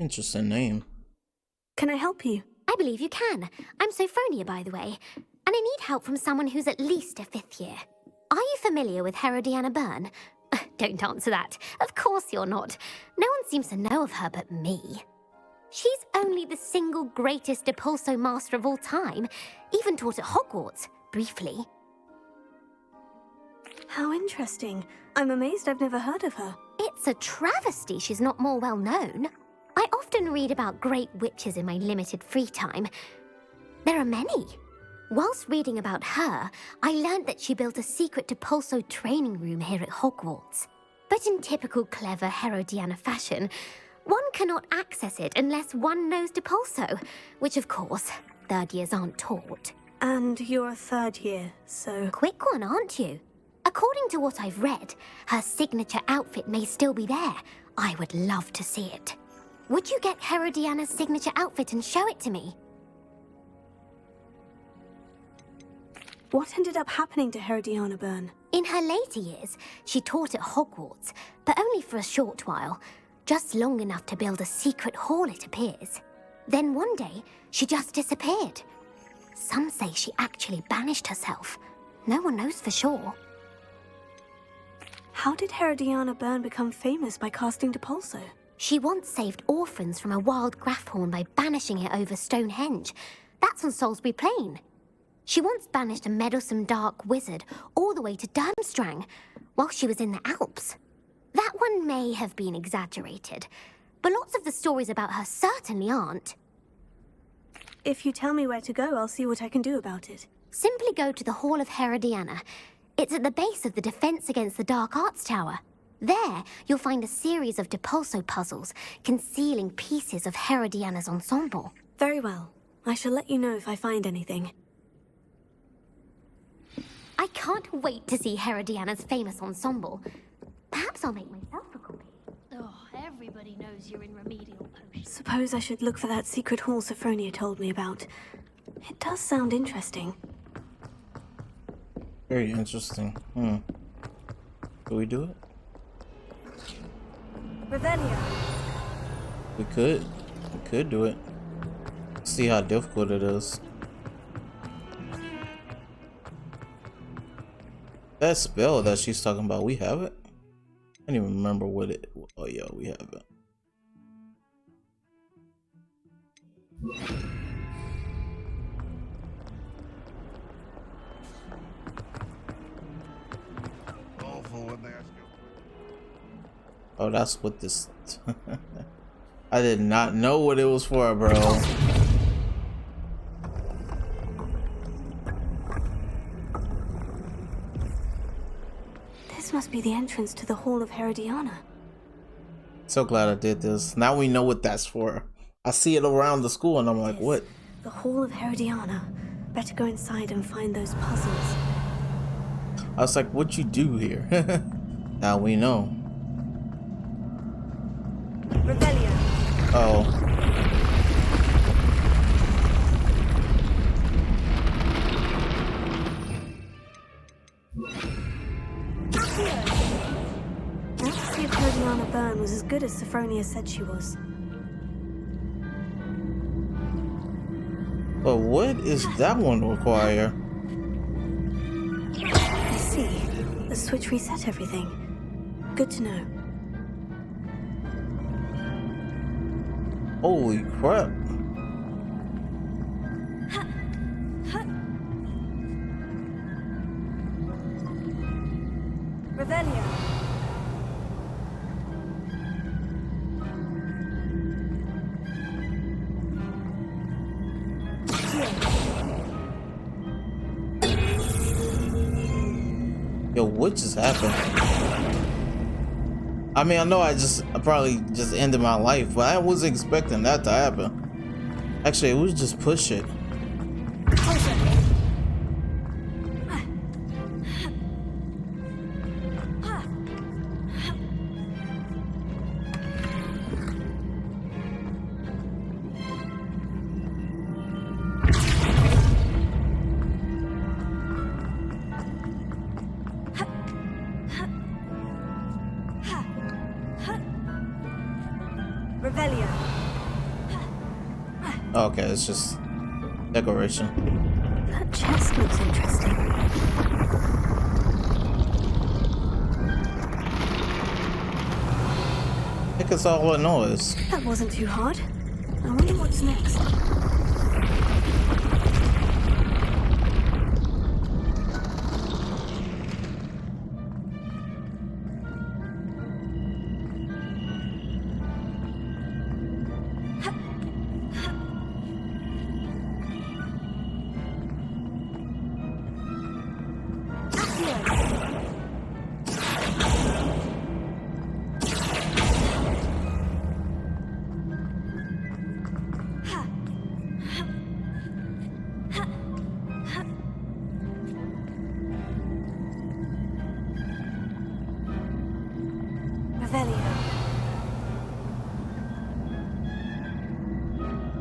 Interesting name. Can I help you? I believe you can. I'm Sophronia, by the way, and I need help from someone who's at least a 5th year. Are you familiar with Herodiana Byrne? Don't answer that. Of course you're not. No one seems to know of her but me. She's only the single greatest Depulso master of all time, even taught at Hogwarts, briefly. How interesting. I'm amazed I've never heard of her. It's a travesty she's not more well known. I often read about great witches in my limited free time. There are many. Whilst reading about her, I learned that she built a secret Depulso training room here at Hogwarts. But in typical clever Herodiana fashion, one cannot access it unless one knows Depulso, which of course, 3rd years aren't taught. And you're a 3rd year, so... Quick one, aren't you? According to what I've read, her signature outfit may still be there. I would love to see it. Would you get Herodiana's signature outfit and show it to me? What ended up happening to Herodiana Byrne? In her later years, she taught at Hogwarts, but only for a short while. Just long enough to build a secret hall, it appears. Then one day, she just disappeared. Some say she actually banished herself. No one knows for sure. How did Herodiana Byrne become famous by casting Depulso? She once saved orphans from a wild Grafhorn by banishing it over Stonehenge. That's on Salisbury Plain. She once banished a meddlesome dark wizard all the way to Durmstrang while she was in the Alps. That one may have been exaggerated, but lots of the stories about her certainly aren't. If you tell me where to go, I'll see what I can do about it. Simply go to the Hall of Herodiana. It's at the base of the Defense Against the Dark Arts Tower. There, you'll find a series of Depulso puzzles concealing pieces of Herodiana's ensemble. Very well. I shall let you know if I find anything. I can't wait to see Herodiana's famous ensemble. Perhaps I'll make myself a copy. Oh, everybody knows you're in remedial potions. Suppose I should look for that secret hall Sophronia told me about. It does sound interesting. Very interesting. Can we do it? Revelia. We could do it. See how difficult it is. That spell that she's talking about, we have it? I can't even remember what it... Oh yeah, we have it. Oh, that's what this... I did not know what it was for, bro. This must be the entrance to the Hall of Herodiana. So glad I did this. Now we know what that's for. I see it around the school and I'm like, what? The Hall of Herodiana. Better go inside and find those puzzles. I was like, what you do here? Now we know. Revelia. Oh. Let's see if Herodiana Byrne was as good as Sophronia said she was. But what is that one require? I see. The switch reset everything. Good to know. Holy crap. Revelia. Yo, what just happened? I mean, I know I probably just ended my life, but I wasn't expecting that to happen. Actually, it was just push it. Revelia. Okay, it's just decoration. That chest looks interesting. I think it's all a noise. That wasn't too hard. I wonder what's next.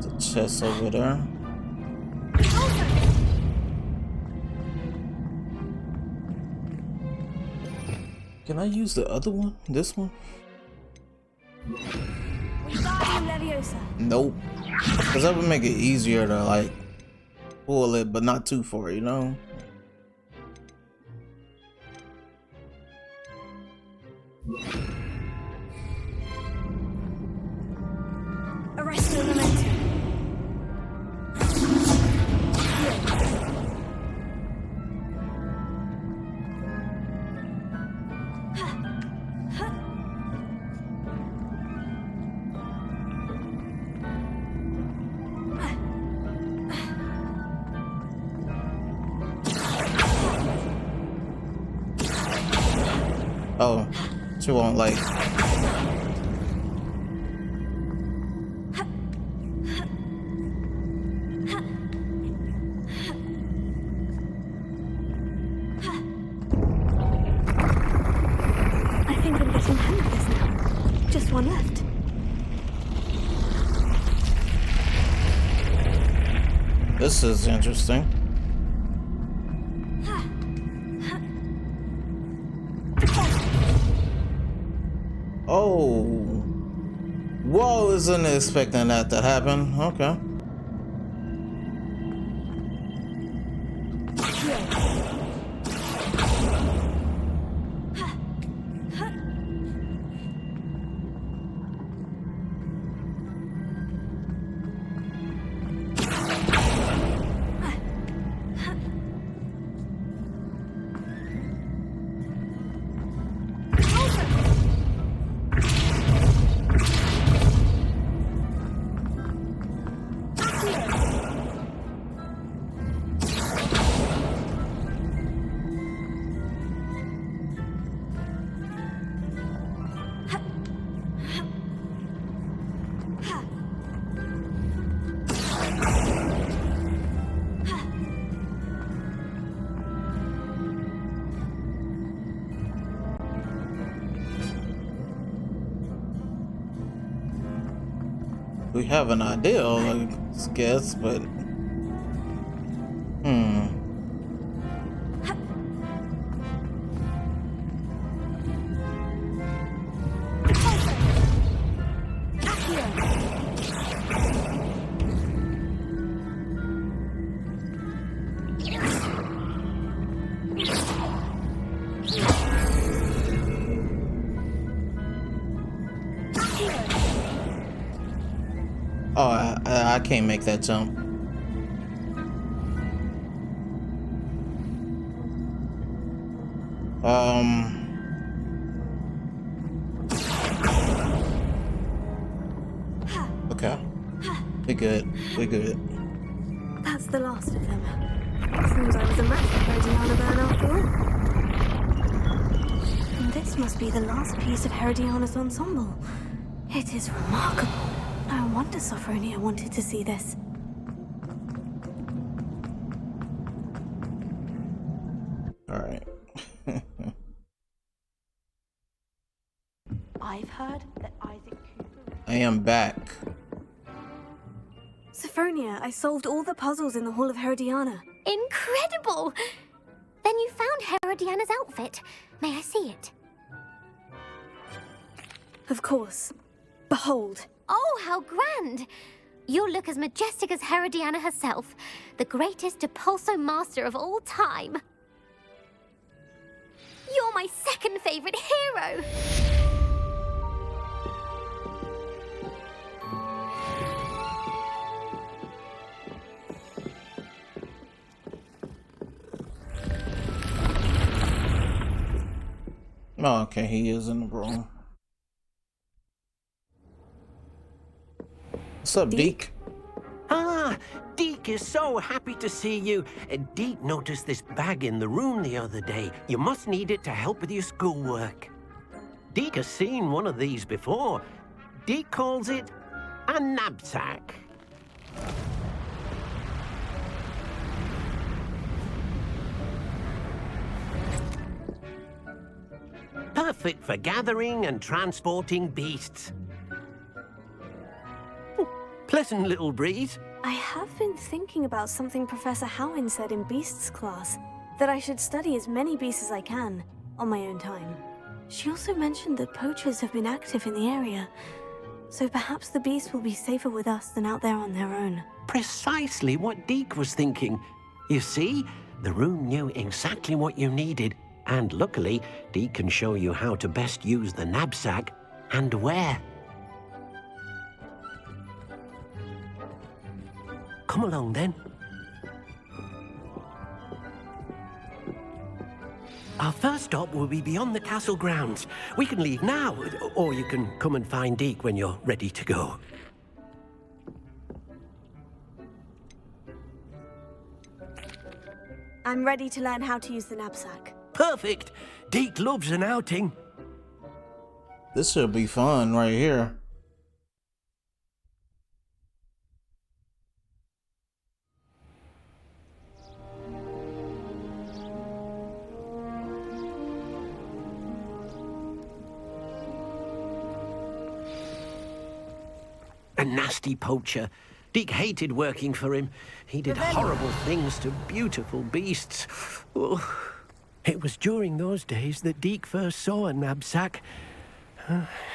The chest over there. Can I use the other one? This one? Nope. Because that would make it easier to like pull it, but not too far, you know? Arresto momentum. Oh, she won't like. I think I'm getting the hang of this now. Just one left. This is interesting. Oh, whoa! Wasn't expecting that to happen. Okay. We have an idea, I guess, but oh, I can't make that jump. Okay. We good. We good. That's the last of them. Seems I was a match for Herodiana Byrne after all. And this must be the last piece of Herodiana's ensemble. It is remarkable. No wonder Sophronia wanted to see this. Alright. I've heard that Isaac Cooper... I am back. Sophronia, I solved all the puzzles in the Hall of Herodiana. Incredible! Then you found Herodiana's outfit. May I see it? Of course. Behold. Oh, how grand! You'll look as majestic as Herodiana herself, the greatest Depulso master of all time. You're my second favorite hero! Oh, okay, he is in the room. What's up, Deke? Ah, Deke is so happy to see you. Deke noticed this bag in the room the other day. You must need it to help with your schoolwork. Deke has seen one of these before. Deke calls it a knapsack. Perfect for gathering and transporting beasts. Pleasant little breeze. I have been thinking about something Professor Howin said in Beasts class, that I should study as many beasts as I can, on my own time. She also mentioned that poachers have been active in the area, so perhaps the beasts will be safer with us than out there on their own. Precisely what Deke was thinking. You see, the room knew exactly what you needed, and luckily, Deke can show you how to best use the knapsack and where. Come along, then. Our first stop will be beyond the castle grounds. We can leave now, or you can come and find Deke when you're ready to go. I'm ready to learn how to use the knapsack. Perfect! Deke loves an outing. This should be fun right here. A nasty poacher. Deke hated working for him. He did horrible things to beautiful beasts. Oh. It was during those days that Deke first saw a knapsack.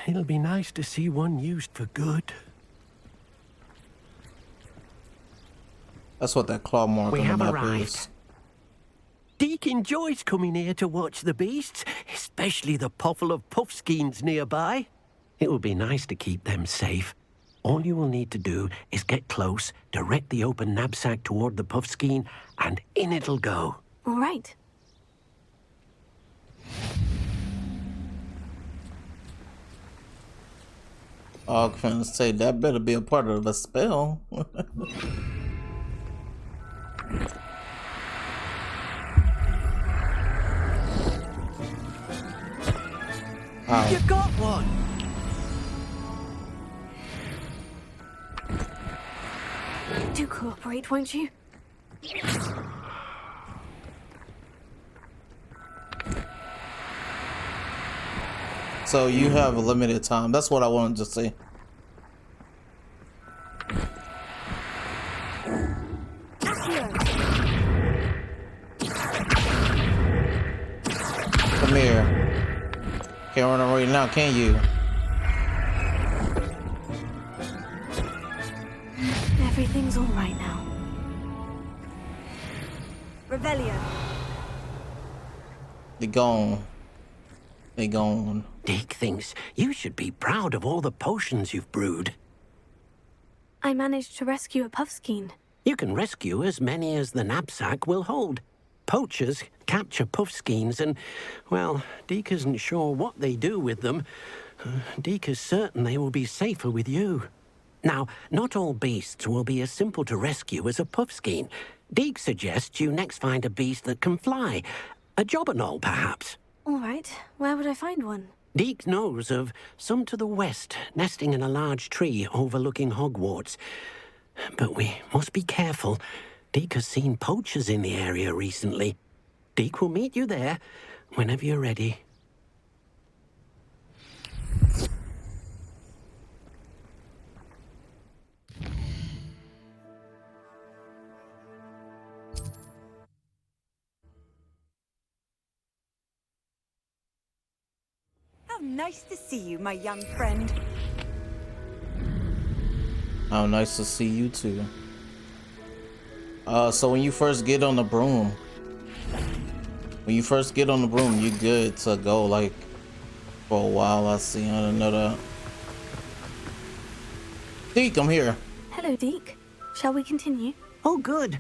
It'll be nice to see one used for good. That's what that claw mark We on the have map arrived. is. Deke enjoys coming here to watch the beasts, especially the potful of puffskeins nearby. It will be nice to keep them safe. All you will need to do is get close, direct the open knapsack toward the puffskein, and in it'll go. All right. Oh, I'm finna say that better be a part of the spell. Ow. You got one! Do cooperate, won't you? So you have a limited time. That's what I wanted to say. Come here. Can't run away now, can you? Everything's all right now. Revelio. They gone. They gone. Deke thinks you should be proud of all the potions you've brewed. I managed to rescue a puffskein. You can rescue as many as the knapsack will hold. Poachers capture puffskeins and, well, Deke isn't sure what they do with them. Deke is certain they will be safer with you. Now, not all beasts will be as simple to rescue as a puffskein. Deke suggests you next find a beast that can fly. A jobberknoll, perhaps. All right. Where would I find one? Deke knows of some to the west, nesting in a large tree overlooking Hogwarts. But we must be careful. Deke has seen poachers in the area recently. Deke will meet you there whenever you're ready. How nice to see you, my young friend. Oh, nice to see you too. So when you first get on the broom, you good to go like for a while. I see. I didn't know that. Deke, I'm here. Hello, Deke. Shall we continue? Oh, good.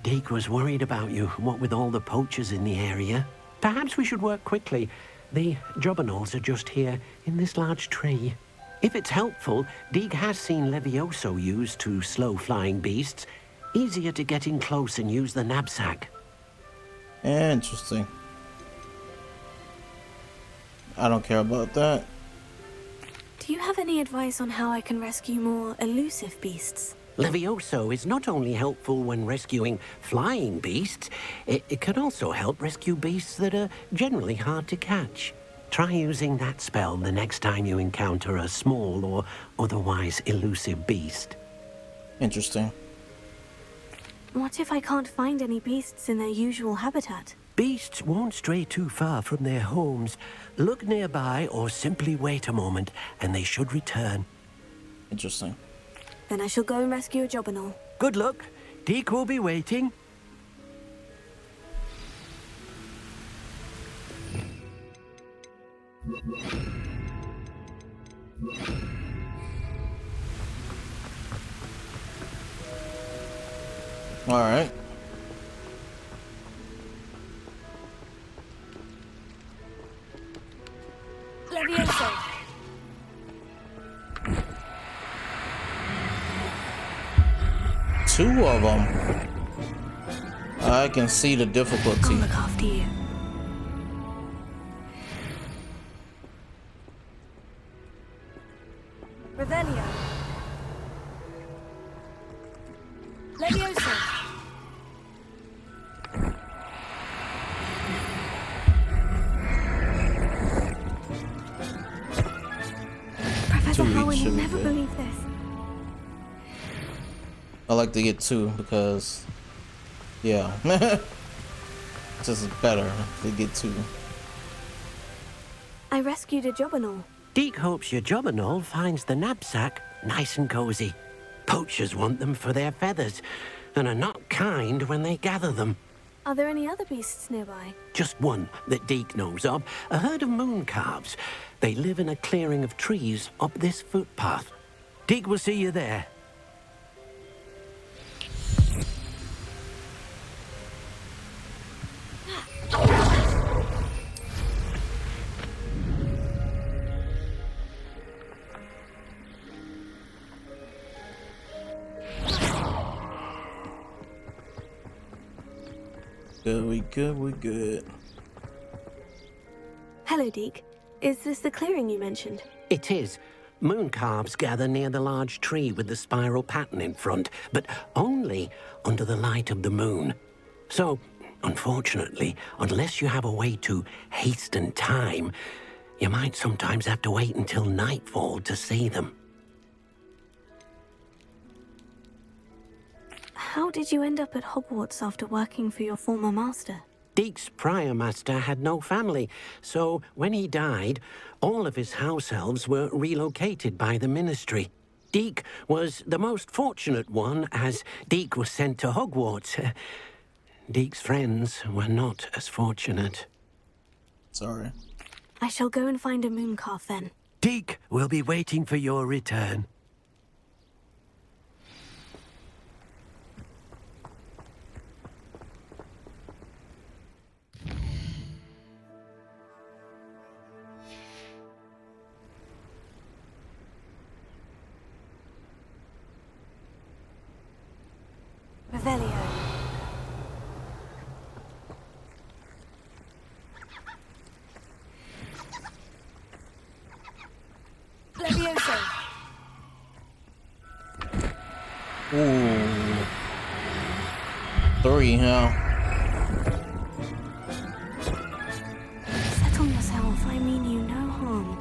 Deke was worried about you, what with all the poachers in the area. Perhaps we should work quickly. The jobberknolls are just here, in this large tree. If it's helpful, Deke has seen Levioso used to slow flying beasts. Easier to get in close and use the knapsack. Interesting. I don't care about that. Do you have any advice on how I can rescue more elusive beasts? Levioso is not only helpful when rescuing flying beasts, it can also help rescue beasts that are generally hard to catch. Try using that spell the next time you encounter a small or otherwise elusive beast. Interesting. What if I can't find any beasts in their usual habitat? Beasts won't stray too far from their homes. Look nearby or simply wait a moment, and they should return. Interesting. Then I shall go and rescue a jobberknoll. Good luck. Deke will be waiting. All right. Levioso! Two of them. I can see the I'll difficulty. look after you. Revelio. Levioso! Professor Two Howin each will should be never good. believe this. I like to get two because, yeah, just better to get two. I rescued a jobberknoll. Deke hopes your jobberknoll finds the knapsack nice and cozy. Poachers want them for their feathers, and are not kind when they gather them. Are there any other beasts nearby? Just one that Deke knows of, a herd of moon calves. They live in a clearing of trees up this footpath. Deke will see you there. Good, we good. Hello, Deke. Is this the clearing you mentioned? It is. Moon calves gather near the large tree with the spiral pattern in front, but only under the light of the moon. So, unfortunately, unless you have a way to hasten time, you might sometimes have to wait until nightfall to see them. How did you end up at Hogwarts after working for your former master? Deke's prior master had no family, so when he died, all of his house elves were relocated by the ministry. Deke was the most fortunate one, as Deke was sent to Hogwarts. Deke's friends were not as fortunate. Sorry. I shall go and find a mooncalf then. Deke will be waiting for your return. Revelio. Levioso. Ooh. 3, huh? Settle yourself. I mean you no harm.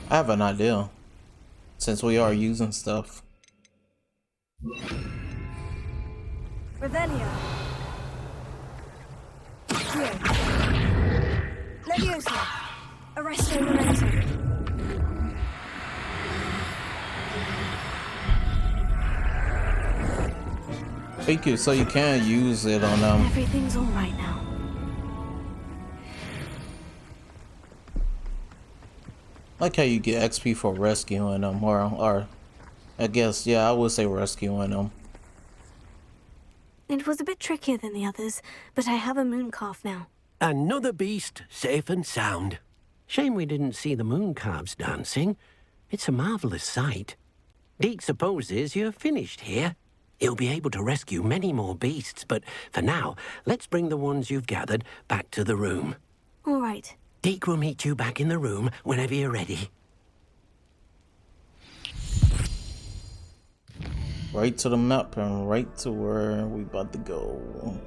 I have an idea. Since we are using stuff. Revelio. Here. Levioso. Arresto Memento. Thank you. So you can use it on them. Everything's all right now. Like how you get XP for rescuing them, or I guess, yeah, I would say rescuing them. It was a bit trickier than the others, but I have a moon calf now. Another beast, safe and sound. Shame we didn't see the moon calves dancing. It's a marvelous sight. Deke supposes you're finished here. He'll be able to rescue many more beasts, but for now, let's bring the ones you've gathered back to the room. All right. Deke will meet you back in the room whenever you're ready. Right to the map and right to where we about to go.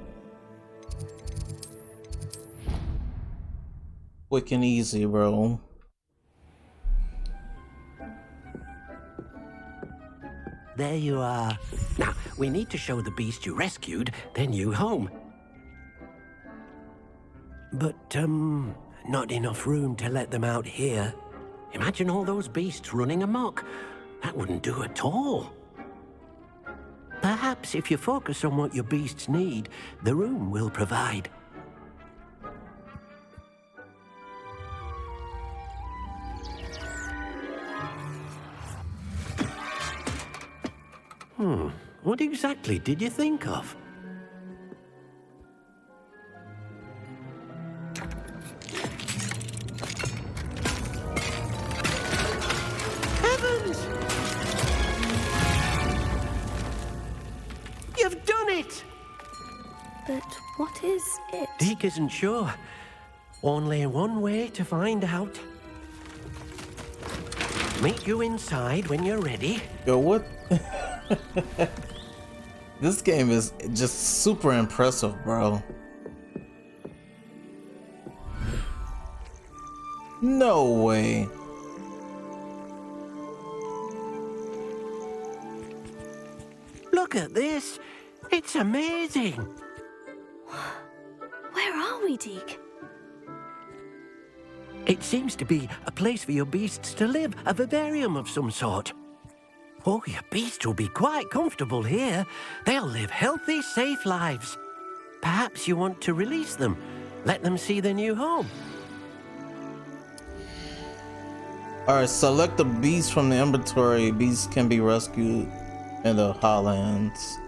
Quick and easy, bro. There you are. Now, we need to show the beast you rescued their new home. But, not enough room to let them out here. Imagine all those beasts running amok. That wouldn't do at all. Perhaps if you focus on what your beasts need, the room will provide. What exactly did you think of? Heavens! You've done it! But what is it? Deke isn't sure. Only one way to find out. Meet you inside when you're ready. Yo, what? This game is just super impressive, bro. No way. Look at this. It's amazing. Where are we, Deke? It seems to be a place for your beasts to live, a vivarium of some sort. Oh, your beasts will be quite comfortable here. They'll live healthy, safe lives. Perhaps you want to release them, let them see their new home. Alright, select the beast from the inventory. Beasts can be rescued in the Highlands.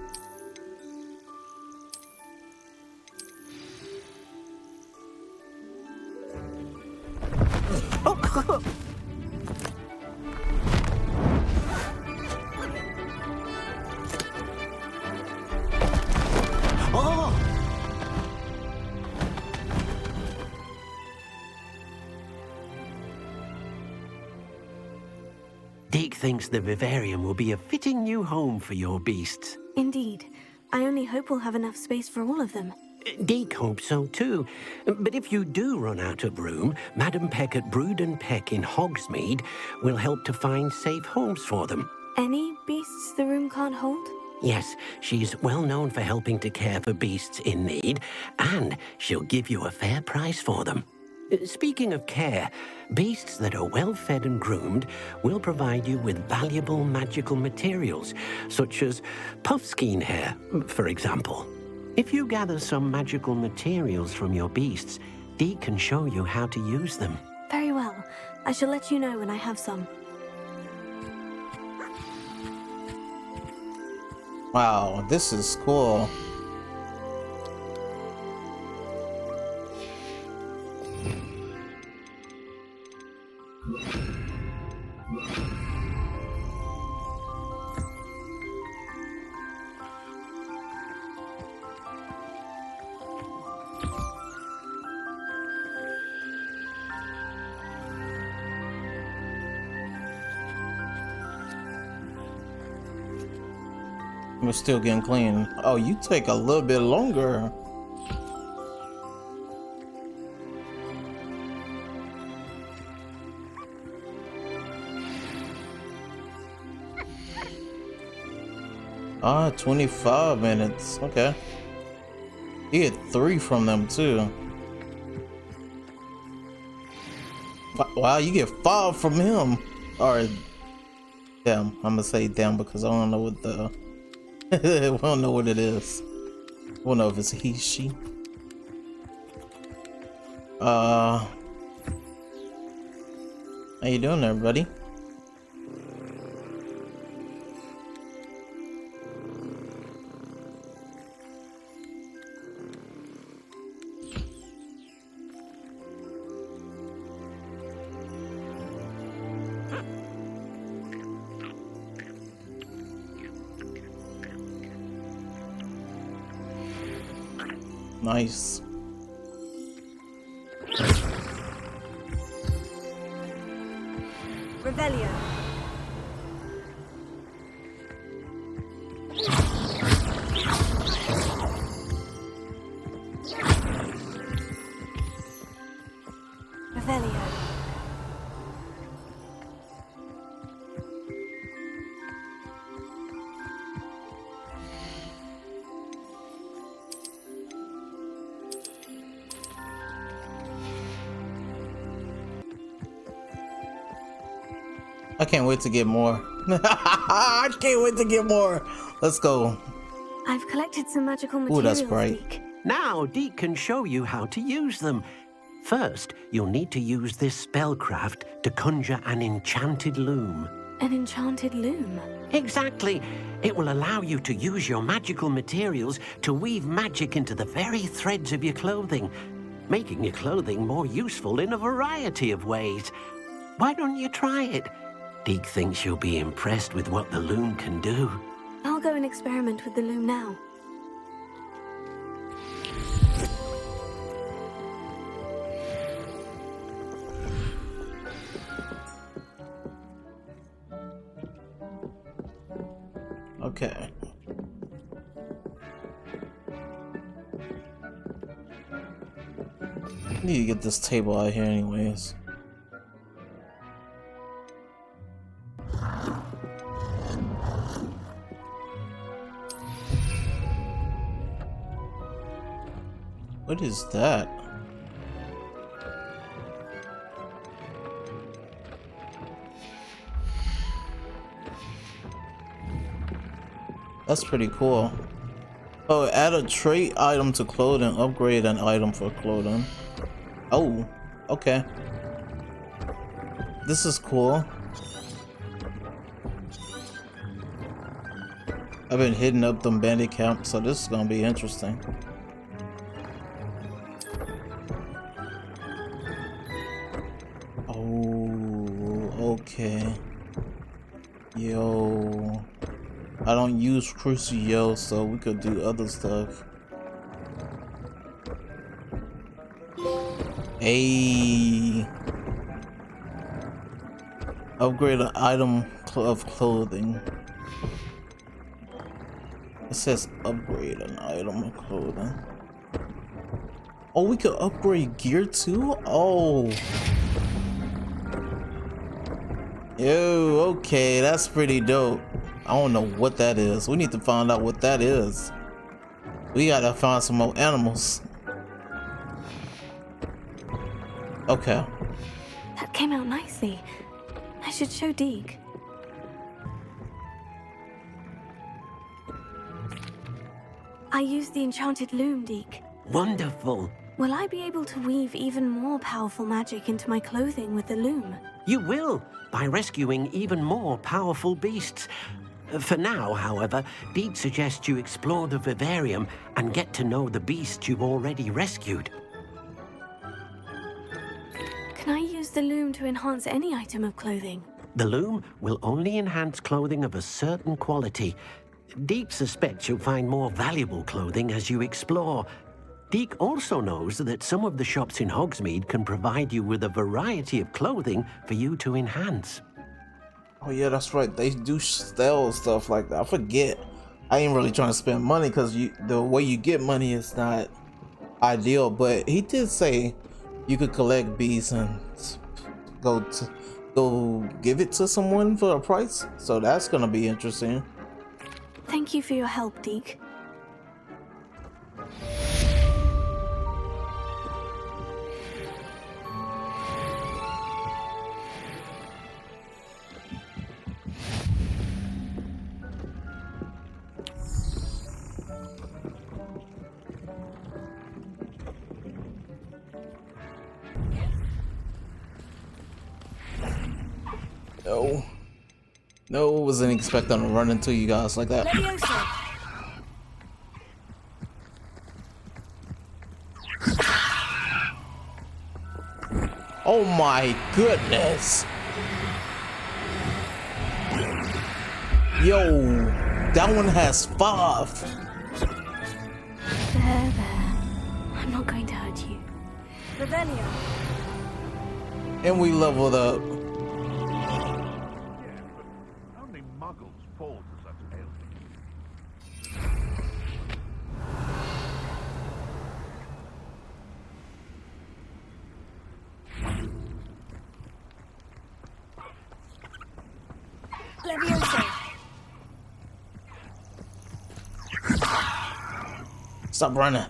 Deke thinks the vivarium will be a fitting new home for your beasts. Indeed. I only hope we'll have enough space for all of them. Deke hopes so too. But if you do run out of room, Madam Peck at Brood and Peck in Hogsmeade will help to find safe homes for them. Any beasts the room can't hold? Yes, she's well known for helping to care for beasts in need, and she'll give you a fair price for them. Speaking of care, beasts that are well fed and groomed will provide you with valuable magical materials, such as puffskein hair, for example. If you gather some magical materials from your beasts, Deke can show you how to use them. Very well. I shall let you know when I have some. Wow, this is cool. We're still getting clean. Oh, you take a little bit longer. Ah, 25 minutes. Okay. You get 3 from them too. Wow, you get 5 from him. Or damn, I'm gonna say damn because I don't know what the We don't know what it is. We don't know if it's he, she. How you doing there, buddy? Nice. Revelio. Revelio. I can't wait to get more. I can't wait to get more. Let's go. I've collected some magical Ooh, materials, that's bright. Deke. Now, Deke can show you how to use them. First, you'll need to use this spellcraft to conjure an enchanted loom. An enchanted loom. Exactly. It will allow you to use your magical materials to weave magic into the very threads of your clothing, making your clothing more useful in a variety of ways. Why don't you try it? Deke thinks you'll be impressed with what the loom can do. I'll go and experiment with the loom now. Okay. I need to get this table out here anyways. What is that? That's pretty cool. Oh, add a trait item to clothing, upgrade an item for clothing. Oh, okay. This is cool. I've been hitting up them bandit camps, so this is gonna be interesting. Oh, okay. Yo. I don't use Crucio, so we could do other stuff. Hey. Upgrade an item of clothing. It says upgrade an item of clothing. Oh, we could upgrade gear too? Oh. Yo, okay, that's pretty dope. I don't know what that is. We need to find out what that is. We gotta find some more animals. Okay. That came out nicely. I should show Deke. I used the enchanted loom, Deke. Wonderful. Will I be able to weave even more powerful magic into my clothing with the loom? You will, by rescuing even more powerful beasts. For now, however, Deke suggests you explore the vivarium and get to know the beasts you've already rescued. Can I use the loom to enhance any item of clothing? The loom will only enhance clothing of a certain quality. Deke suspects you'll find more valuable clothing as you explore. Deke also knows that some of the shops in Hogsmeade can provide you with a variety of clothing for you to enhance. Oh yeah, that's right. They do sell stuff like that. I forget. I ain't really trying to spend money because the way you get money is not ideal. But he did say you could collect bees and go give it to someone for a price. So that's gonna be interesting. Thank you for your help, Deke. No. No, wasn't expecting to run into you guys like that. Leviosa! Oh my goodness. Yo, that one has 5. There. I'm not going to hurt you. Revelio. And we leveled up. Only muggles fall to such ailments. Leviosa. Stop running.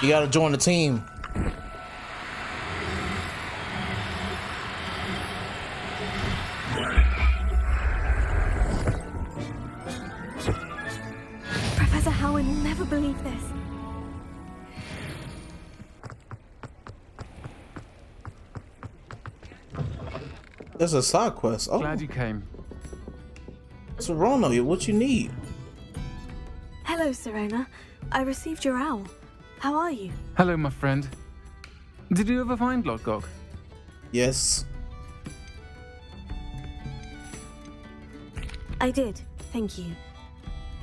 You gotta join the team. Professor Howin will never believe this. There's a side quest. Oh, Glad you came. Serona, what you need? Hello, Serona. I received your owl. How are you? Hello, my friend. Did you ever find Logok? Yes. I did, thank you.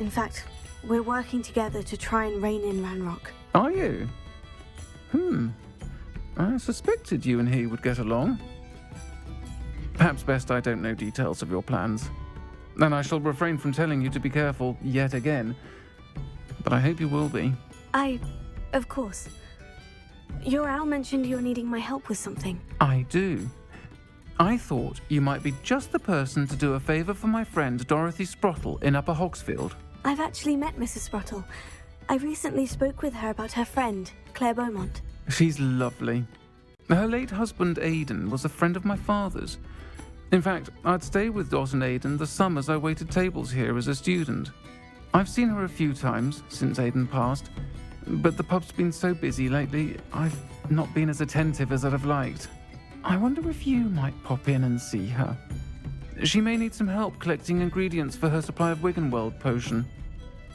In fact, we're working together to try and rein in Ranrock. Are you? I suspected you and he would get along. Perhaps best I don't know details of your plans. And I shall refrain from telling you to be careful yet again. But I hope you will be. Of course. Your owl mentioned you're needing my help with something. I do. I thought you might be just the person to do a favor for my friend Dorothy Sprottle in Upper Hogsfield. I've actually met Mrs. Sprottle. I recently spoke with her about her friend, Claire Beaumont. She's lovely. Her late husband Aidan was a friend of my father's. In fact, I'd stay with Dot and Aidan the summers I waited tables here as a student. I've seen her a few times since Aidan passed, but the pub's been so busy lately, I've not been as attentive as I'd have liked. I wonder if you might pop in and see her. She may need some help collecting ingredients for her supply of Wiggenweld potion.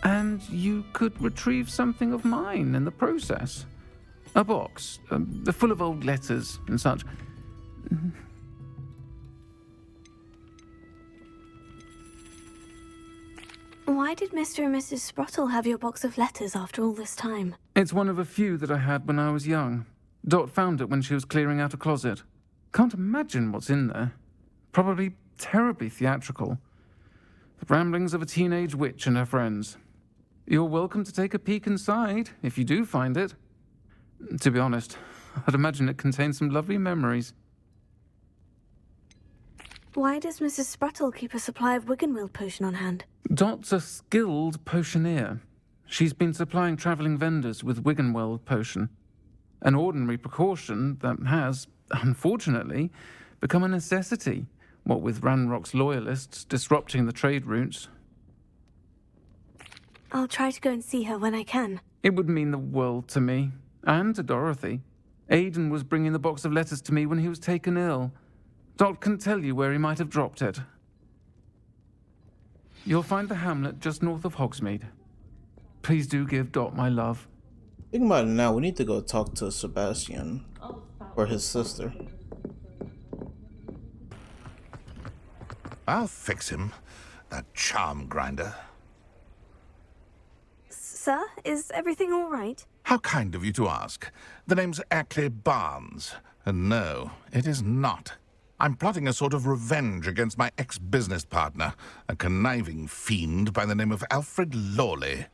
And you could retrieve something of mine in the process. A box, full of old letters and such. Why did Mr. and Mrs. Sprottle have your box of letters after all this time? It's one of a few that I had when I was young. Dot found it when she was clearing out a closet. Can't imagine what's in there. Probably terribly theatrical. The ramblings of a teenage witch and her friends. You're welcome to take a peek inside, if you do find it. To be honest, I'd imagine it contains some lovely memories. Why does Mrs. Sprottle keep a supply of Wiggenweld potion on hand? Dot's a skilled potioneer. She's been supplying travelling vendors with Wiggenweld potion. An ordinary precaution that has, unfortunately, become a necessity, what with Ranrock's loyalists disrupting the trade routes. I'll try to go and see her when I can. It would mean the world to me, and to Dorothy. Aidan was bringing the box of letters to me when he was taken ill. Dot can tell you where he might have dropped it. You'll find the hamlet just north of Hogsmeade. Please do give Dot my love. Think about it now, we need to go talk to Sebastian. Or his sister. I'll fix him, that charm grinder. Sir, is everything all right? How kind of you to ask. The name's Ackley Barnes. And no, it is not. I'm plotting a sort of revenge against my ex-business partner, a conniving fiend by the name of Alfred Lawley.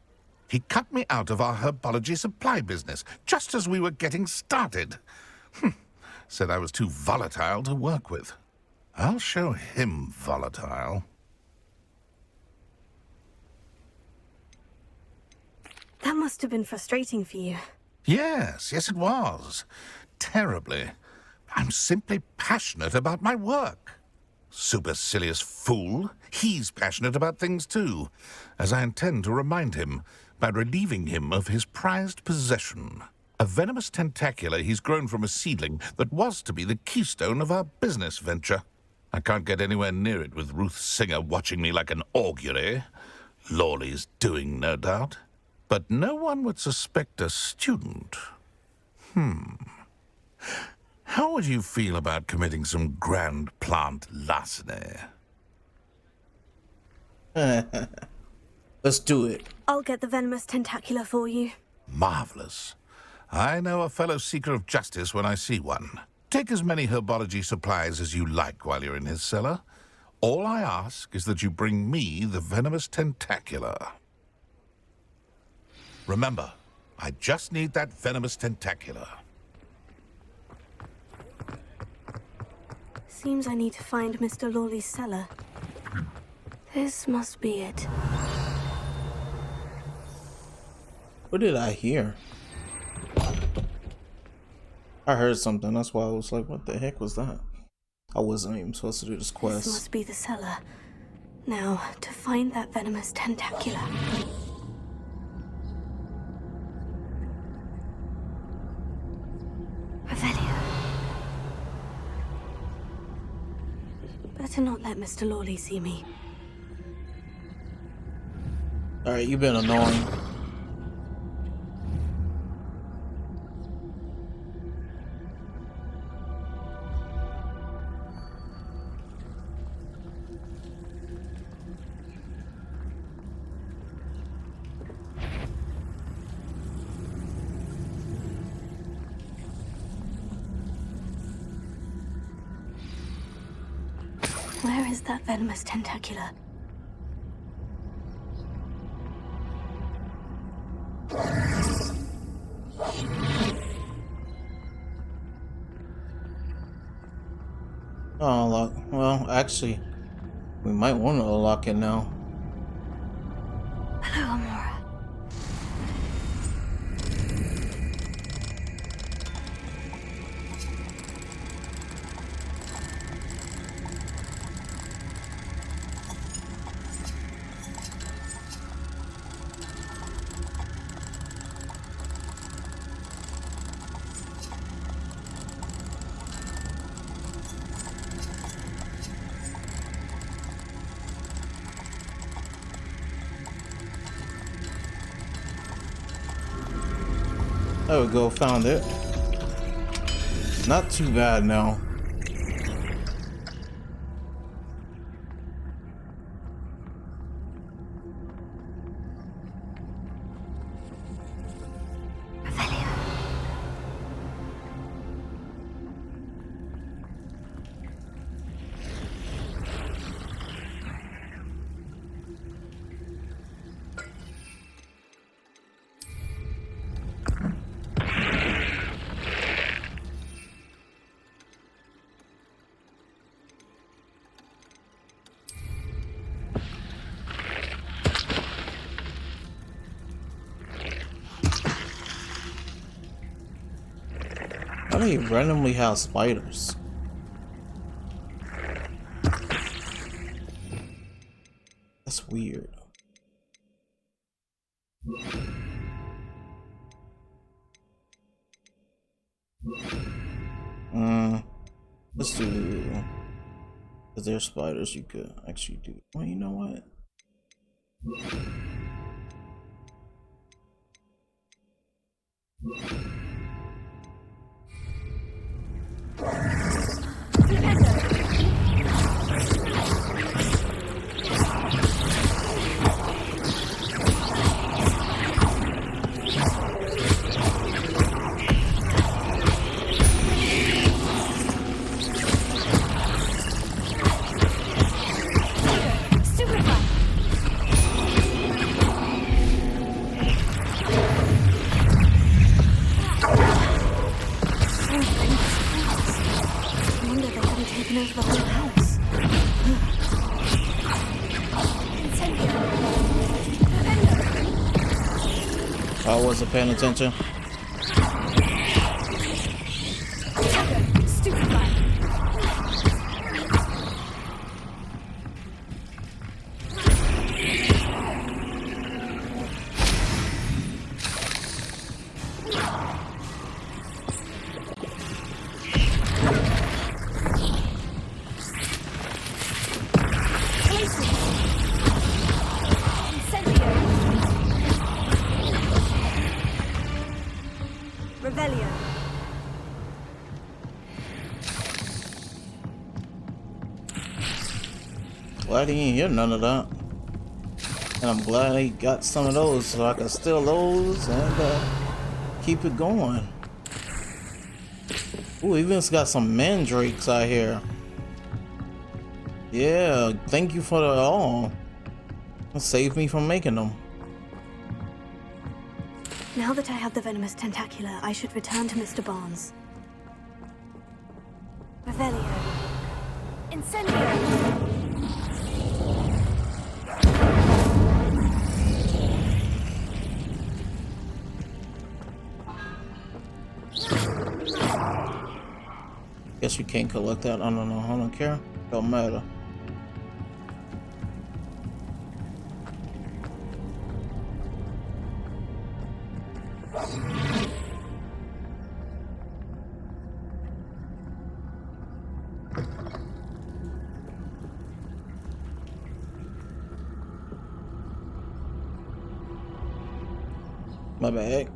He cut me out of our herbology supply business, just as we were getting started. Said I was too volatile to work with. I'll show him volatile. That must have been frustrating for you. Yes, it was. Terribly. I'm simply passionate about my work. Supercilious fool. He's passionate about things too, as I intend to remind him by relieving him of his prized possession. A venomous tentacula he's grown from a seedling that was to be the keystone of our business venture. I can't get anywhere near it with Ruth Singer watching me like an augury. Lawley's doing, no doubt. But no one would suspect a student. How would you feel about committing some grand plant larceny? Let's do it. I'll get the venomous tentacula for you. Marvelous. I know a fellow seeker of justice when I see one. Take as many herbology supplies as you like while you're in his cellar. All I ask is that you bring me the venomous tentacula. Remember, I just need that venomous tentacula. Seems I need to find Mr. Lawley's cellar. This must be it. What did I hear? I heard something. That's why I was like, what the heck was that? I wasn't even supposed to do this quest. This must be the cellar. Now, to find that venomous tentacula. Revelio. Better not let Mr. Lawley see me. Alright, you've been annoying. Where is that venomous tentacula? Oh, unlock. Well, actually, we might want to unlock it now. Hello, Amora. There we go, found it. Not too bad now. Why do you randomly have spiders? That's weird. Let's do. Is there spiders you could actually do? Well, you know what? I wasn't paying attention. Glad he didn't hear none of that. And I'm glad he got some of those so I can steal those and keep it going. Ooh, even got some mandrakes out here. Yeah, thank you for the all. Save me from making them. Now that I have the venomous tentacula, I should return to Mr. Barnes. Revelio. Incendio. Guess you can't collect that. I don't know. I don't care. Don't matter. My bag.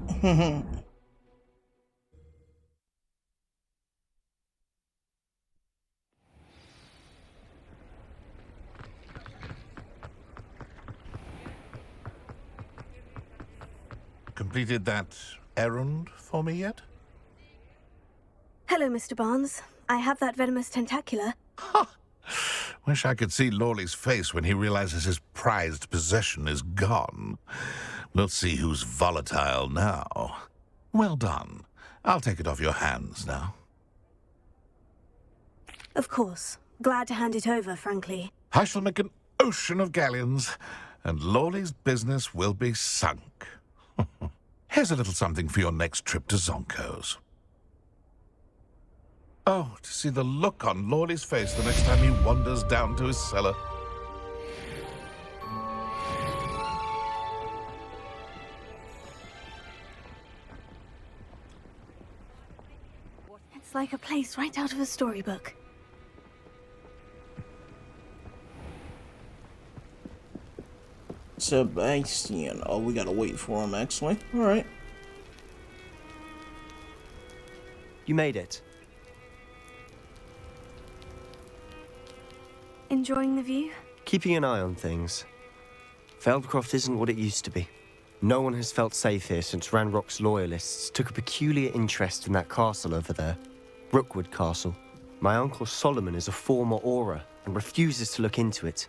Completed that errand for me yet? Hello, Mr. Barnes. I have that venomous tentacula. Wish I could see Lawley's face when he realizes his prized possession is gone. We'll see who's volatile now. Well done. I'll take it off your hands now. Of course. Glad to hand it over, frankly. I shall make an ocean of galleons, and Lawley's business will be sunk. Here's a little something for your next trip to Zonko's. Oh, to see the look on Lawley's face the next time he wanders down to his cellar. It's like a place right out of a storybook. Sebastian. Oh, we gotta wait for him, actually. Alright. You made it. Enjoying the view? Keeping an eye on things. Feldcroft isn't what it used to be. No one has felt safe here since Ranrock's loyalists took a peculiar interest in that castle over there. Rookwood Castle. My uncle Solomon is a former Auror and refuses to look into it,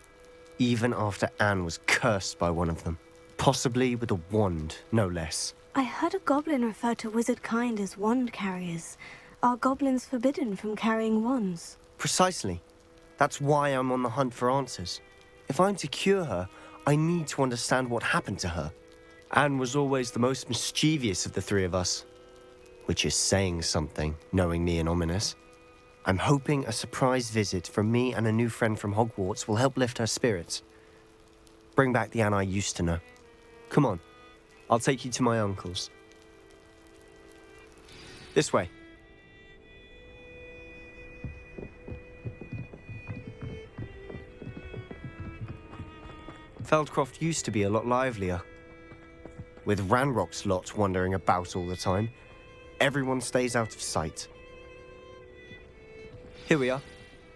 even after Anne was cursed by one of them. Possibly with a wand, no less. I heard a goblin refer to wizard kind as wand carriers. Are goblins forbidden from carrying wands? Precisely. That's why I'm on the hunt for answers. If I'm to cure her, I need to understand what happened to her. Anne was always the most mischievous of the three of us. Which is saying something, knowingly and ominous. I'm hoping a surprise visit from me and a new friend from Hogwarts will help lift her spirits. Bring back the Anne I used to know. Come on, I'll take you to my uncle's. This way. Feldcroft used to be a lot livelier. With Ranrock's lot wandering about all the time, everyone stays out of sight. Here we are.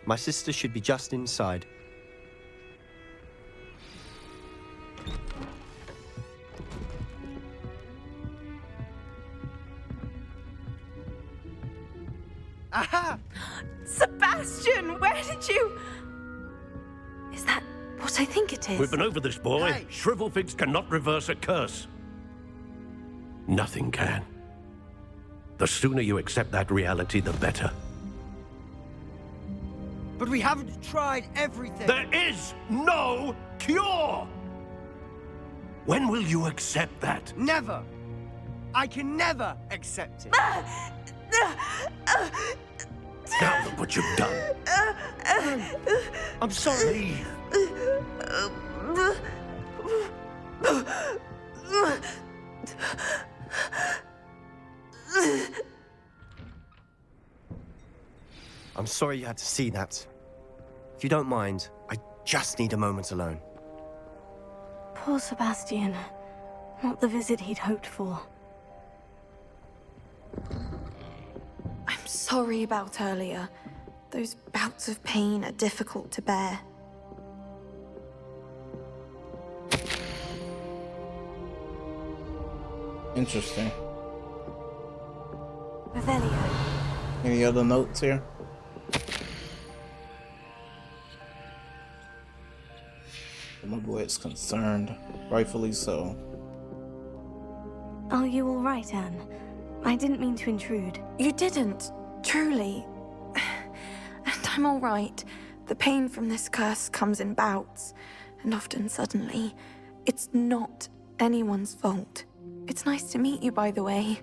My sister should be just inside. Aha! Sebastian, where did you... Is that what I think it is? We've been over this, boy. Hey. Shrivelfigs cannot reverse a curse. Nothing can. The sooner you accept that reality, the better. But we haven't tried everything. There is no cure! When will you accept that? Never. I can never accept it. Now look what you've done. I'm sorry. I'm sorry you had to see that. If you don't mind, I just need a moment alone. Poor Sebastian. Not the visit he'd hoped for. I'm sorry about earlier. Those bouts of pain are difficult to bear. Interesting. Revelio. Any other notes here? My boy is concerned, rightfully so. Are you all right, Anne? I didn't mean to intrude. You didn't, truly. And I'm all right. The pain from this curse comes in bouts, and often suddenly. It's not anyone's fault. It's nice to meet you, by the way.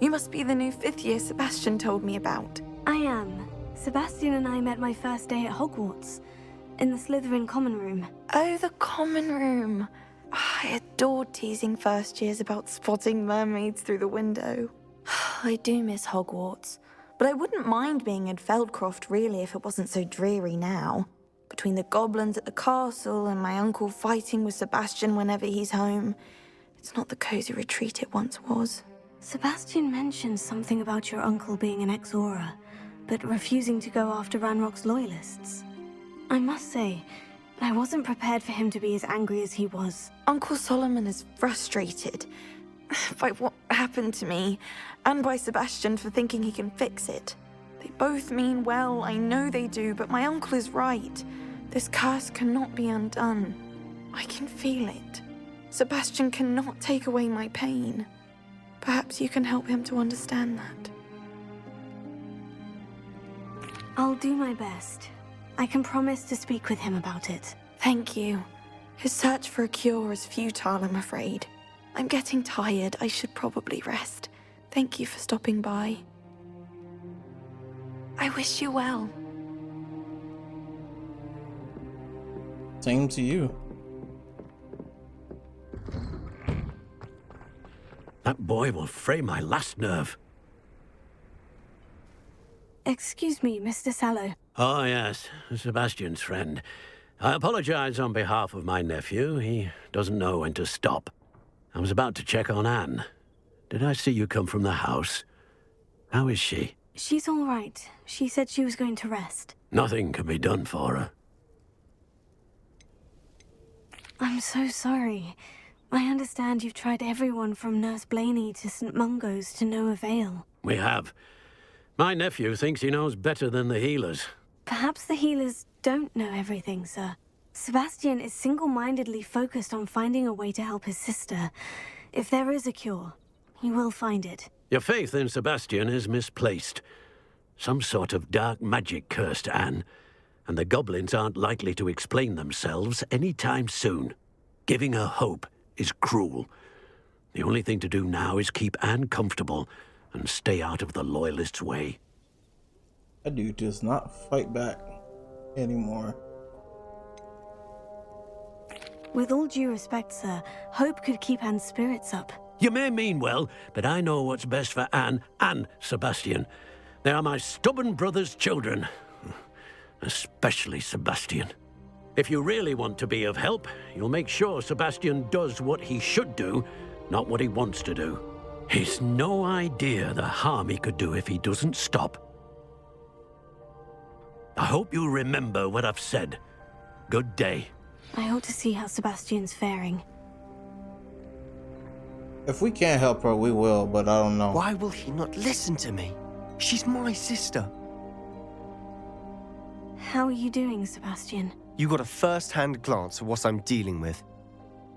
You must be the new 5th year Sebastian told me about. I am. Sebastian and I met my first day at Hogwarts, in the Slytherin common room. Oh, the common room. I adored teasing first years about spotting mermaids through the window. I do miss Hogwarts, but I wouldn't mind being in Feldcroft really if it wasn't so dreary now. Between the goblins at the castle and my uncle fighting with Sebastian whenever he's home, it's not the cozy retreat it once was. Sebastian mentioned something about your uncle being an ex-Auror, but refusing to go after Ranrock's loyalists. I must say, I wasn't prepared for him to be as angry as he was. Uncle Solomon is frustrated by what happened to me, and by Sebastian for thinking he can fix it. They both mean well, I know they do, but my uncle is right. This curse cannot be undone. I can feel it. Sebastian cannot take away my pain. Perhaps you can help him to understand that. I'll do my best. I can promise to speak with him about it. Thank you. His search for a cure is futile, I'm afraid. I'm getting tired. I should probably rest. Thank you for stopping by. I wish you well. Same to you. That boy will fray my last nerve. Excuse me, Mr. Sallow. Oh, yes, Sebastian's friend. I apologize on behalf of my nephew. He doesn't know when to stop. I was about to check on Anne. Did I see you come from the house? How is she? She's all right. She said she was going to rest. Nothing can be done for her. I'm so sorry. I understand you've tried everyone from Nurse Blaney to St. Mungo's to no avail. We have. My nephew thinks he knows better than the healers. Perhaps the healers don't know everything, sir. Sebastian is single-mindedly focused on finding a way to help his sister. If there is a cure, he will find it. Your faith in Sebastian is misplaced. Some sort of dark magic cursed Anne, and the goblins aren't likely to explain themselves anytime soon. Giving her hope is cruel. The only thing to do now is keep Anne comfortable and stay out of the Loyalists' way. That dude does not fight back anymore. With all due respect, sir, hope could keep Anne's spirits up. You may mean well, but I know what's best for Anne and Sebastian. They are my stubborn brother's children. Especially Sebastian. If you really want to be of help, you'll make sure Sebastian does what he should do, not what he wants to do. He's no idea the harm he could do if he doesn't stop. I hope you'll remember what I've said. Good day. I hope to see how Sebastian's faring. If we can't help her, we will, but I don't know. Why will he not listen to me? She's my sister. How are you doing, Sebastian? You got a first-hand glance at what I'm dealing with.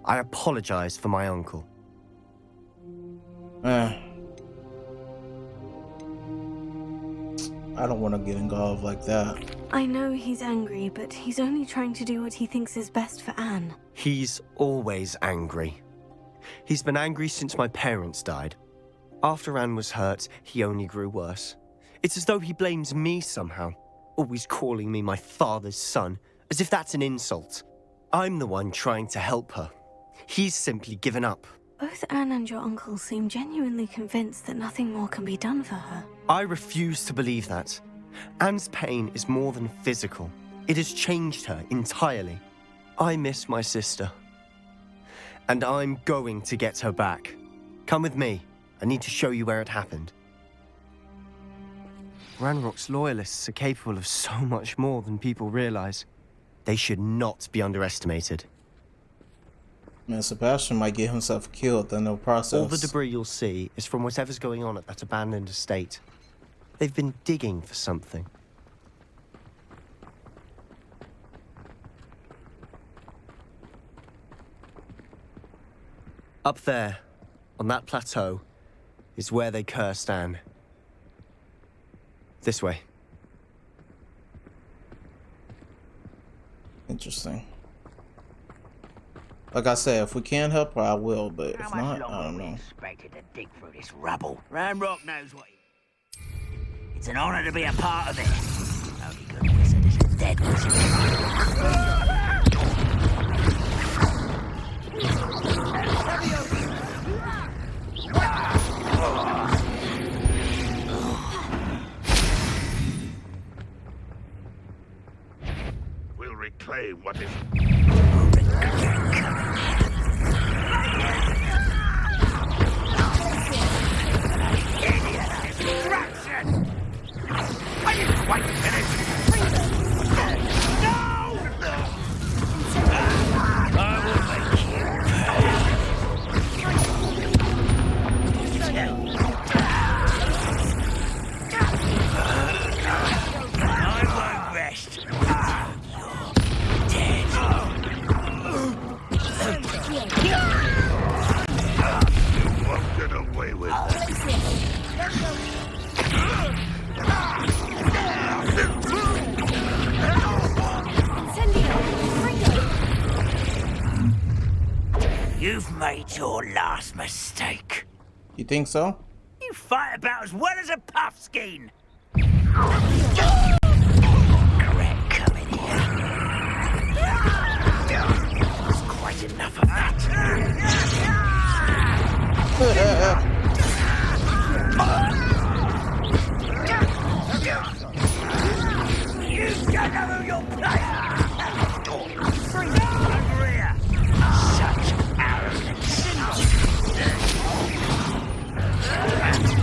I apologize for my uncle. I don't want to get involved like that. I know he's angry, but he's only trying to do what he thinks is best for Anne. He's always angry. He's been angry since my parents died. After Anne was hurt, he only grew worse. It's as though he blames me somehow, always calling me my father's son, as if that's an insult. I'm the one trying to help her. He's simply given up. Both Anne and your uncle seem genuinely convinced that nothing more can be done for her. I refuse to believe that. Anne's pain is more than physical. It has changed her entirely. I miss my sister. And I'm going to get her back. Come with me. I need to show you where it happened. Ranrock's loyalists are capable of so much more than people realize. They should not be underestimated. Man, Sebastian might get himself killed in the process. All the debris you'll see is from whatever's going on at that abandoned estate. They've been digging for something. Up there, on that plateau, is where they cursed Anne. This way. Interesting. Like I said, if we can help her, I will, but if not, I don't know. Expected to dig through this rubble. Ramrock knows what it's an honor to be a part of it. Only good wizard is a dead wizard. We'll reclaim what is... You've made your last mistake. You think so? You fight about as well as a puffskein. Regret coming here. There's quite enough of that. You don't know who you're playing. Over here. Such arrogance.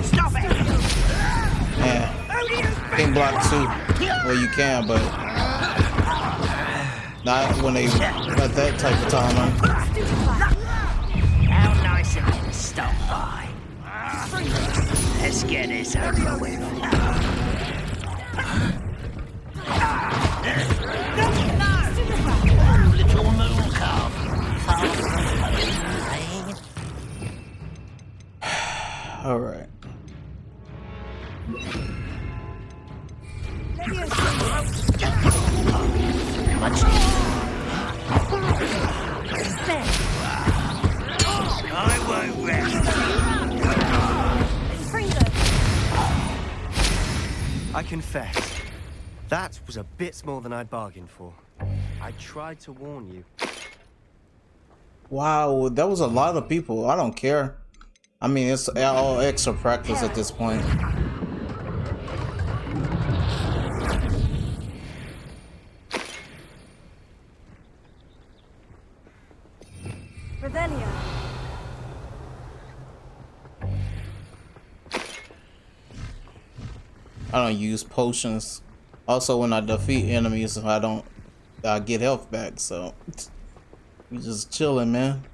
Stop it! Yeah. Can block too. Well, you can, but not when they got that type of time. How nice of you to stop by. Let's get this over with. Little moon calf. All right. I won't rest. I confess, that was a bit more than I'd bargained for. I tried to warn you. Wow, that was a lot of people. I don't care. I mean, it's all extra practice at this point. Revelio. I don't use potions. Also, when I defeat enemies, I don't get health back. So we just chilling, man.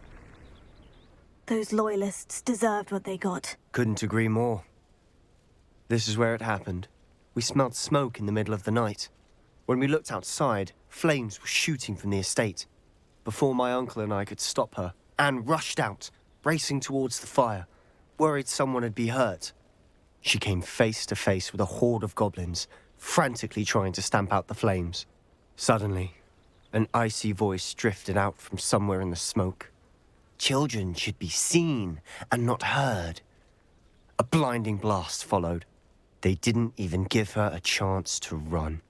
Those loyalists deserved what they got. Couldn't agree more. This is where it happened. We smelled smoke in the middle of the night. When we looked outside, flames were shooting from the estate. Before my uncle and I could stop her, Anne rushed out, racing towards the fire, worried someone had been hurt. She came face to face with a horde of goblins, frantically trying to stamp out the flames. Suddenly, an icy voice drifted out from somewhere in the smoke. Children should be seen and not heard. A blinding blast followed. They didn't even give her a chance to run.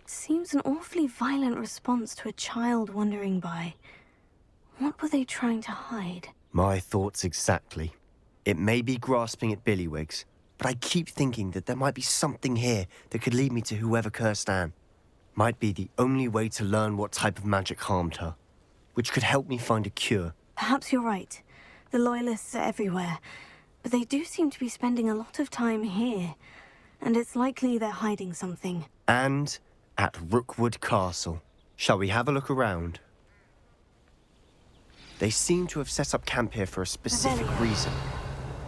Seems an awfully violent response to a child wandering by. What were they trying to hide? My thoughts exactly. It may be grasping at Billywigs, but I keep thinking that there might be something here that could lead me to whoever cursed Anne. Might be the only way to learn what type of magic harmed her, which could help me find a cure. Perhaps you're right. The Loyalists are everywhere, but they do seem to be spending a lot of time here, and it's likely they're hiding something. And at Rookwood Castle. Shall we have a look around? They seem to have set up camp here for a specific reason.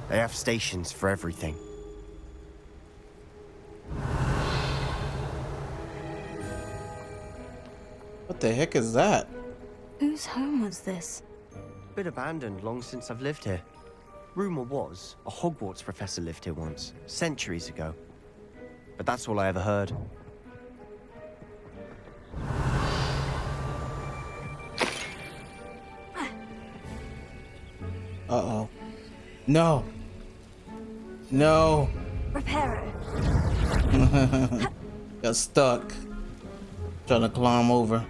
They have stations for everything. What the heck is that? Whose home was this? Been abandoned long since I've lived here. Rumor was, a Hogwarts professor lived here once, centuries ago. But that's all I ever heard. Uh-oh. No. No. Reparo. Got stuck. Trying to climb over.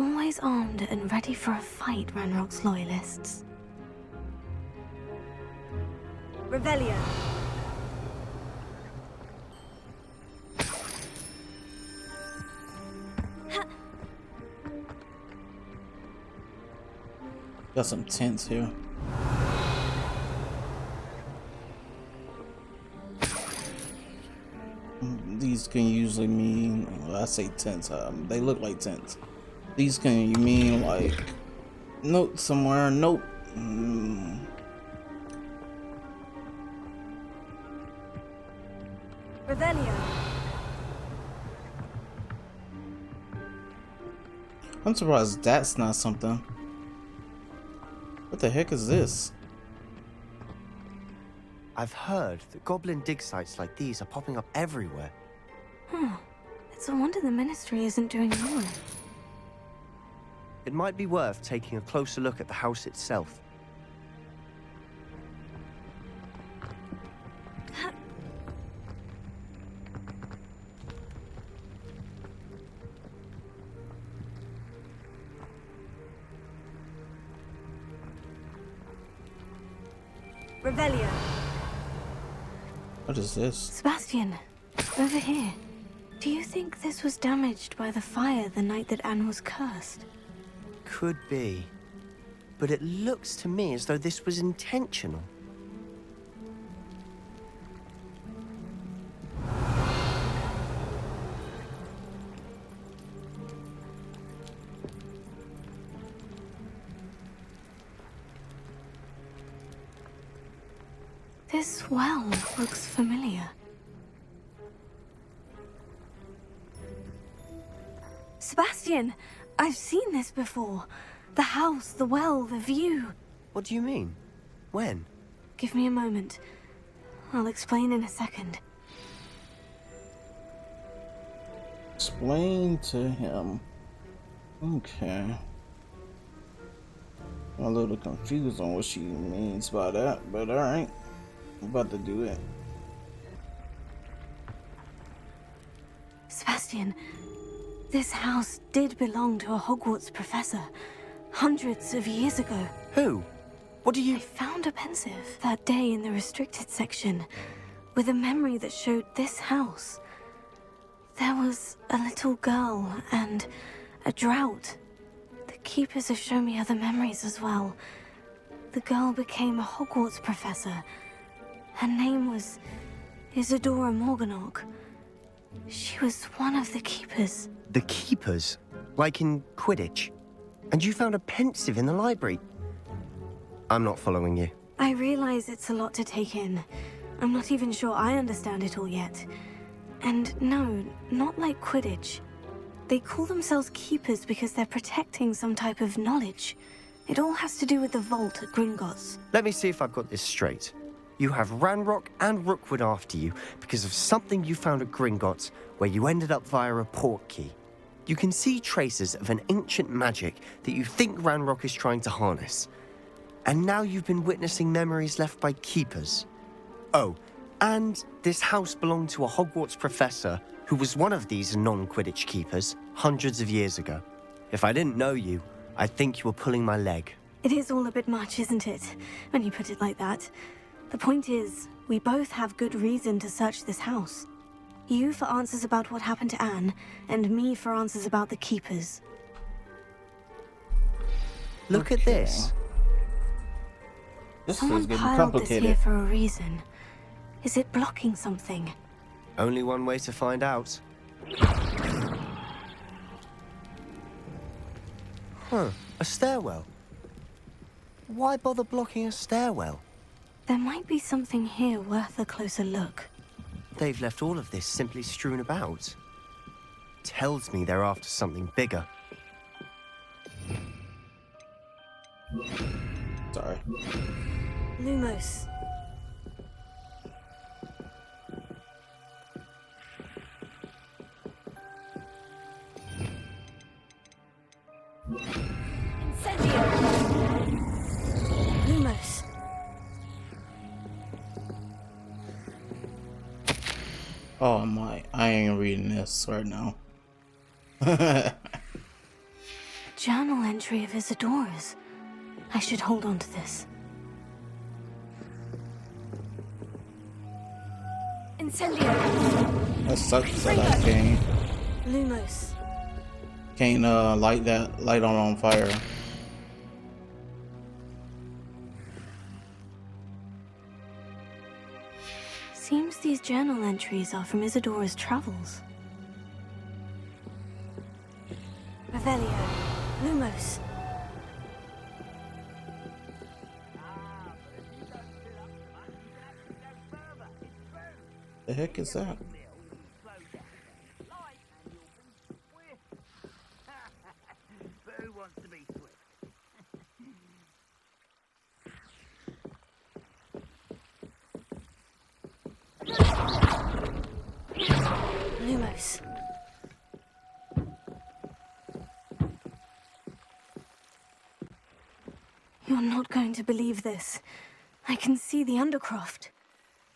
Always armed and ready for a fight, Ranrock's loyalists. Revelio. Got some tents here. These can usually mean, well, I say tents, they look like tents. These can mean like, note somewhere, nope. Revelio. I'm surprised that's not something. What the heck is this? I've heard that goblin dig sites like these are popping up everywhere. It's a wonder the Ministry isn't doing more. It might be worth taking a closer look at the house itself. Revelio. What is this? Sebastian, over here. Do you think this was damaged by the fire the night that Anne was cursed? Could be. But it looks to me as though this was intentional. This well looks familiar. Sebastian, I've seen this before. The house, the well, the view. What do you mean? When? Give me a moment. I'll explain in a second. Explain to him. Okay. I'm a little confused on what she means by that, but alright. I'm about to do it. Sebastian, this house did belong to a Hogwarts professor hundreds of years ago. Who? What do you... I found a pensive that day in the restricted section with a memory that showed this house. There was a little girl and a drought. The keepers have shown me other memories as well. The girl became a Hogwarts professor. Her name was Isadora Morganach. She was one of the keepers. The keepers? Like in Quidditch? And you found a pensive in the library? I'm not following you. I realize it's a lot to take in. I'm not even sure I understand it all yet. And no, not like Quidditch. They call themselves keepers because they're protecting some type of knowledge. It all has to do with the vault at Gringotts. Let me see if I've got this straight. You have Ranrock and Rookwood after you because of something you found at Gringotts where you ended up via a portkey. You can see traces of an ancient magic that you think Ranrock is trying to harness. And now you've been witnessing memories left by keepers. Oh, and this house belonged to a Hogwarts professor who was one of these non-Quidditch keepers hundreds of years ago. If I didn't know you, I'd think you were pulling my leg. It is all a bit much, isn't it? When you put it like that. The point is, we both have good reason to search this house. You for answers about what happened to Anne, and me for answers about the keepers. Look at this. This is Someone getting piled this complicated. here for a reason. Is it blocking something? Only one way to find out. Huh, a stairwell. Why bother blocking a stairwell? There might be something here worth a closer look. They've left all of this simply strewn about. Tells me they're after something bigger. Sorry. Lumos. Incendio. Lumos. Oh my, I ain't reading this right now. Journal entry of Isadora's. I should hold on to this. Incendio. That sucks that I Lumos. can't light that light on fire. Seems these journal entries are from Isadora's travels. Revelio. Lumos. The heck is that? Who wants to be swift? Lumos. You're not going to believe this. I can see the Undercroft.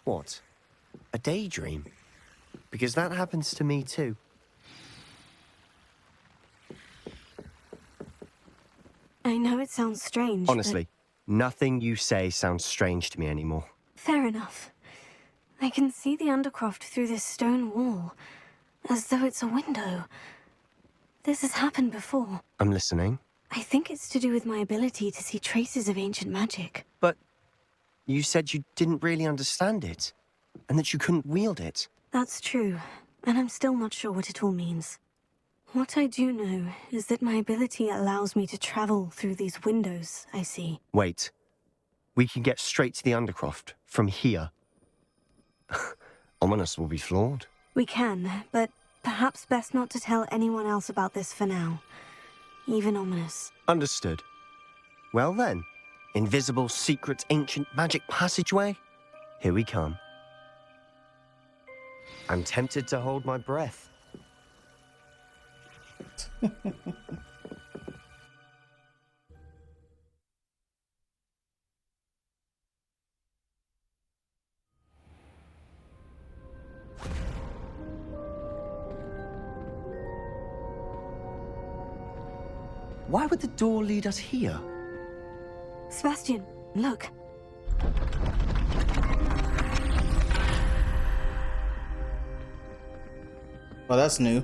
What? A daydream? Because that happens to me too. I know it sounds strange, Honestly, nothing you say sounds strange to me anymore. but fair enough. I can see the Undercroft through this stone wall, as though it's a window. This has happened before. I'm listening. I think it's to do with my ability to see traces of ancient magic. But you said you didn't really understand it, and that you couldn't wield it. That's true, and I'm still not sure what it all means. What I do know is that my ability allows me to travel through these windows I see. Wait. We can get straight to the Undercroft from here. Ominous will be floored. We can, but perhaps best not to tell anyone else about this for now. Even Ominous. Understood. Well then, invisible, secret, ancient magic passageway? Here we come. I'm tempted to hold my breath. Why would the door lead us here? Sebastian, look. Well, that's new.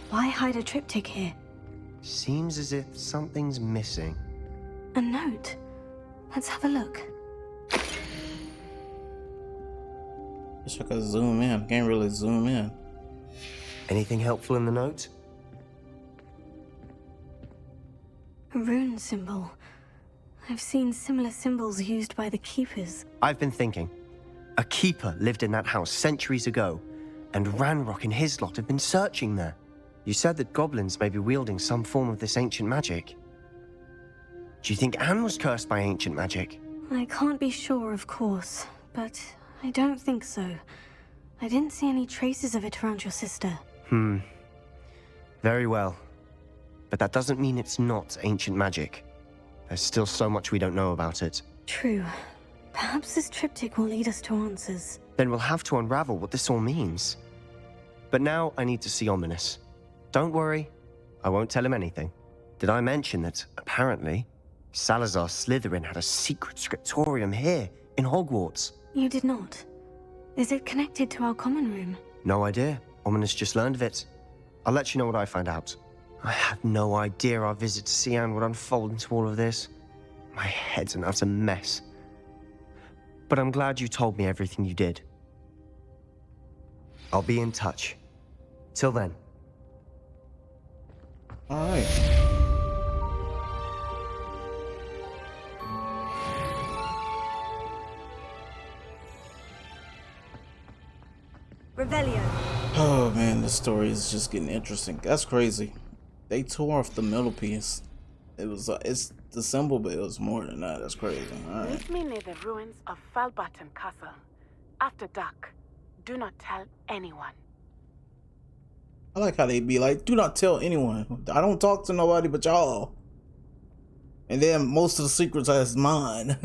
Why hide a triptych here? Seems as if something's missing. A note. Let's have a look. Wish I could zoom in. Can't really zoom in. Anything helpful in the note? A rune symbol. I've seen similar symbols used by the keepers. I've been thinking. A keeper lived in that house centuries ago, and Ranrock and his lot have been searching there. You said that goblins may be wielding some form of this ancient magic. Do you think Anne was cursed by ancient magic? I can't be sure, of course, but I don't think so. I didn't see any traces of it around your sister. Very well. But that doesn't mean it's not ancient magic. There's still so much we don't know about it. True. Perhaps this triptych will lead us to answers. Then we'll have to unravel what this all means. But now I need to see Ominous. Don't worry, I won't tell him anything. Did I mention that, apparently, Salazar Slytherin had a secret scriptorium here, in Hogwarts? You did not. Is it connected to our common room? No idea. Ominous just learned of it. I'll let you know what I find out. I had no idea our visit to Sian would unfold into all of this. My head's an utter mess. But I'm glad you told me everything you did. I'll be in touch. Till then. All right. Revelio. Oh man, this story is just getting interesting. That's crazy. They tore off the middle piece. It was it's the symbol, but it was more than that. That's crazy. All right. Meet me near the ruins of Falbaton Castle. After dark. Do not tell anyone. I like how they be like, do not tell anyone. I don't talk to nobody but y'all. And then most of the secrets is mine.